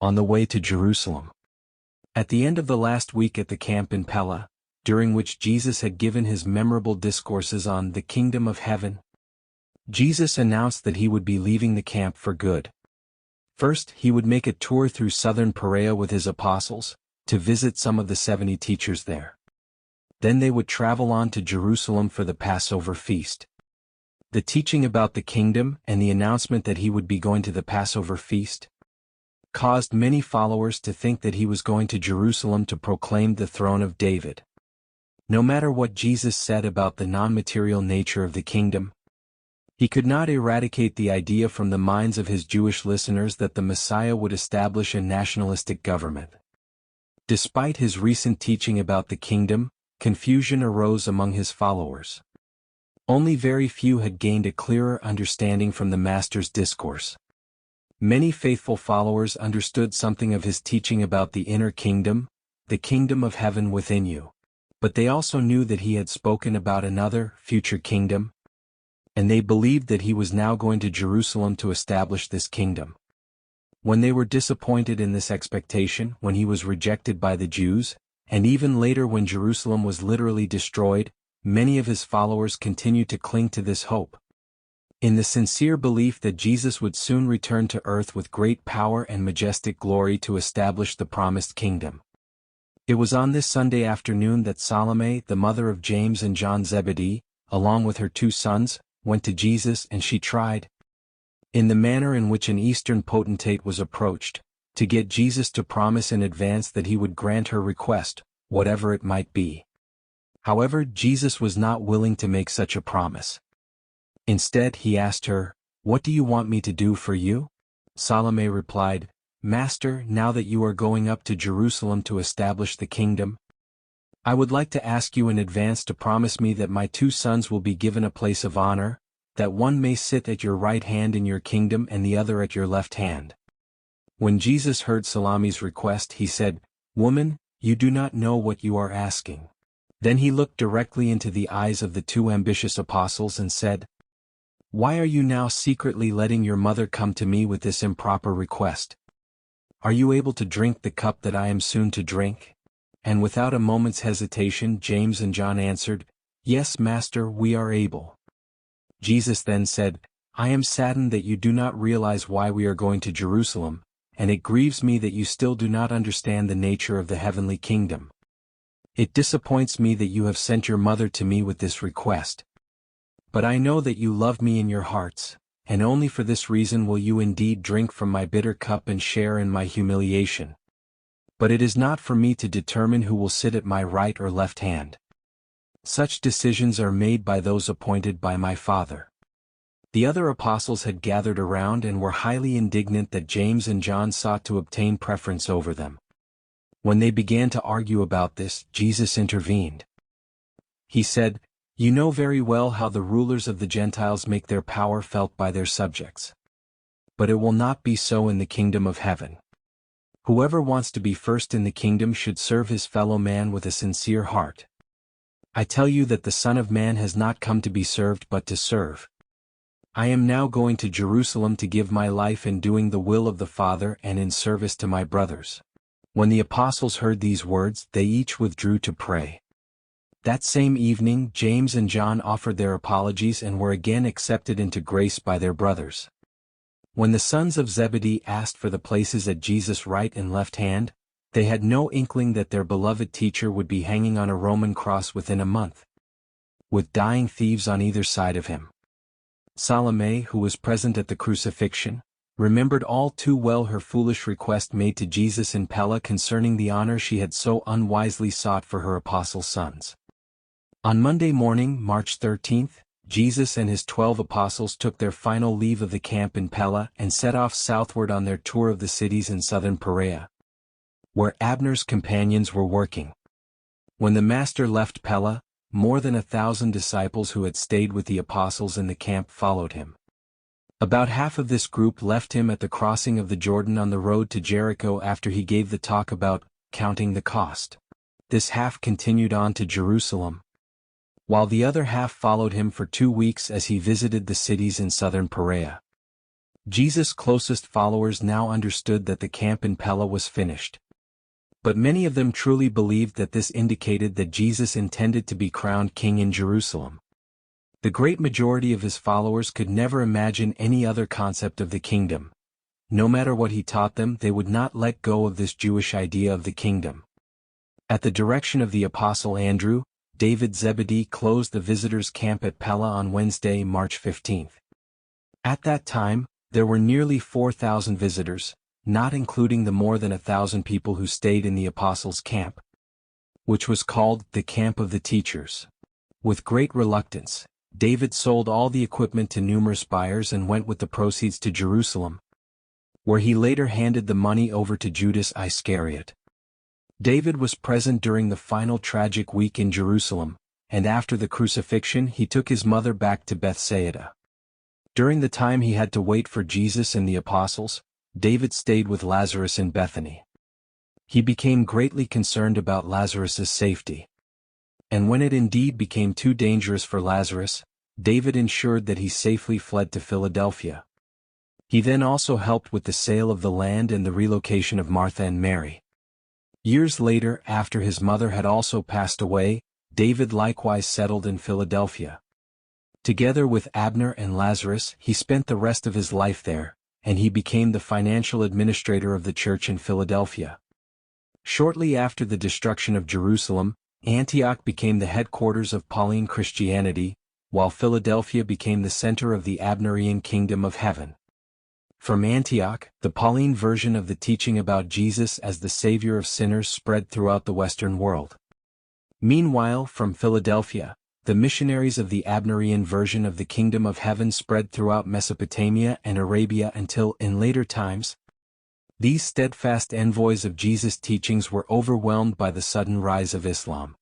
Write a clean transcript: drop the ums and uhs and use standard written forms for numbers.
on the way to Jerusalem. At the end of the last week at the camp in Pella, during which Jesus had given his memorable discourses on the kingdom of heaven, Jesus announced that he would be leaving the camp for good. First, he would make a tour through southern Perea with his apostles, to visit some of the 70 teachers there. Then they would travel on to Jerusalem for the Passover feast. The teaching about the kingdom and the announcement that he would be going to the Passover feast caused many followers to think that he was going to Jerusalem to proclaim the throne of David. No matter what Jesus said about the non-material nature of the kingdom, he could not eradicate the idea from the minds of his Jewish listeners that the Messiah would establish a nationalistic government. Despite his recent teaching about the kingdom, confusion arose among his followers. Only very few had gained a clearer understanding from the Master's discourse. Many faithful followers understood something of his teaching about the inner kingdom, the kingdom of heaven within you. But they also knew that he had spoken about another, future kingdom, and they believed that he was now going to Jerusalem to establish this kingdom. When they were disappointed in this expectation, when he was rejected by the Jews, and even later when Jerusalem was literally destroyed, many of his followers continued to cling to this hope, in the sincere belief that Jesus would soon return to earth with great power and majestic glory to establish the promised kingdom. It was on this Sunday afternoon that Salome, the mother of James and John Zebedee, along with her 2 sons, went to Jesus, and she tried, in the manner in which an Eastern potentate was approached, to get Jesus to promise in advance that he would grant her request, whatever it might be. However, Jesus was not willing to make such a promise. Instead, he asked her, "What do you want me to do for you?" Salome replied, "Master, now that you are going up to Jerusalem to establish the kingdom, I would like to ask you in advance to promise me that my 2 sons will be given a place of honor, that one may sit at your right hand in your kingdom and the other at your left hand." When Jesus heard Salome's request, he said, "Woman, you do not know what you are asking." Then he looked directly into the eyes of the 2 ambitious apostles and said, "Why are you now secretly letting your mother come to me with this improper request? Are you able to drink the cup that I am soon to drink?" And without a moment's hesitation, James and John answered, "Yes, Master, we are able." Jesus then said, "I am saddened that you do not realize why we are going to Jerusalem, and it grieves me that you still do not understand the nature of the heavenly kingdom. It disappoints me that you have sent your mother to me with this request. But I know that you love me in your hearts, and only for this reason will you indeed drink from my bitter cup and share in my humiliation. But it is not for me to determine who will sit at my right or left hand. Such decisions are made by those appointed by my Father." The other apostles had gathered around and were highly indignant that James and John sought to obtain preference over them. When they began to argue about this, Jesus intervened. He said, "You know very well how the rulers of the Gentiles make their power felt by their subjects. But it will not be so in the kingdom of heaven. Whoever wants to be first in the kingdom should serve his fellow man with a sincere heart. I tell you that the Son of Man has not come to be served but to serve. I am now going to Jerusalem to give my life in doing the will of the Father and in service to my brothers." When the apostles heard these words, they each withdrew to pray. That same evening, James and John offered their apologies and were again accepted into grace by their brothers. When the sons of Zebedee asked for the places at Jesus' right and left hand, they had no inkling that their beloved teacher would be hanging on a Roman cross within a month, with dying thieves on either side of him. Salome, who was present at the crucifixion, remembered all too well her foolish request made to Jesus in Pella concerning the honor she had so unwisely sought for her apostle sons. On Monday morning, March 13th, Jesus and his 12 apostles took their final leave of the camp in Pella and set off southward on their tour of the cities in southern Perea, where Abner's companions were working. When the Master left Pella, more than 1,000 disciples who had stayed with the apostles in the camp followed him. About half of this group left him at the crossing of the Jordan on the road to Jericho after he gave the talk about counting the cost. This half continued on to Jerusalem, while the other half followed him for 2 weeks as he visited the cities in southern Perea. Jesus' closest followers now understood that the camp in Pella was finished. But many of them truly believed that this indicated that Jesus intended to be crowned king in Jerusalem. The great majority of his followers could never imagine any other concept of the kingdom. No matter what he taught them, they would not let go of this Jewish idea of the kingdom. At the direction of the Apostle Andrew, David Zebedee closed the visitors' camp at Pella on Wednesday, March 15. At that time, there were nearly 4,000 visitors, not including the more than 1,000 people who stayed in the Apostles' camp, which was called the Camp of the Teachers. With great reluctance, David sold all the equipment to numerous buyers and went with the proceeds to Jerusalem, where he later handed the money over to Judas Iscariot. David was present during the final tragic week in Jerusalem, and after the crucifixion he took his mother back to Bethsaida. During the time he had to wait for Jesus and the apostles, David stayed with Lazarus in Bethany. He became greatly concerned about Lazarus's safety. And when it indeed became too dangerous for Lazarus, David ensured that he safely fled to Philadelphia. He then also helped with the sale of the land and the relocation of Martha and Mary. Years later, after his mother had also passed away, David likewise settled in Philadelphia. Together with Abner and Lazarus, he spent the rest of his life there, and he became the financial administrator of the church in Philadelphia. Shortly after the destruction of Jerusalem, Antioch became the headquarters of Pauline Christianity, while Philadelphia became the center of the Abnerian kingdom of heaven. From Antioch, the Pauline version of the teaching about Jesus as the Savior of sinners spread throughout the Western world. Meanwhile, from Philadelphia, the missionaries of the Abnerian version of the kingdom of heaven spread throughout Mesopotamia and Arabia until, in later times, these steadfast envoys of Jesus' teachings were overwhelmed by the sudden rise of Islam.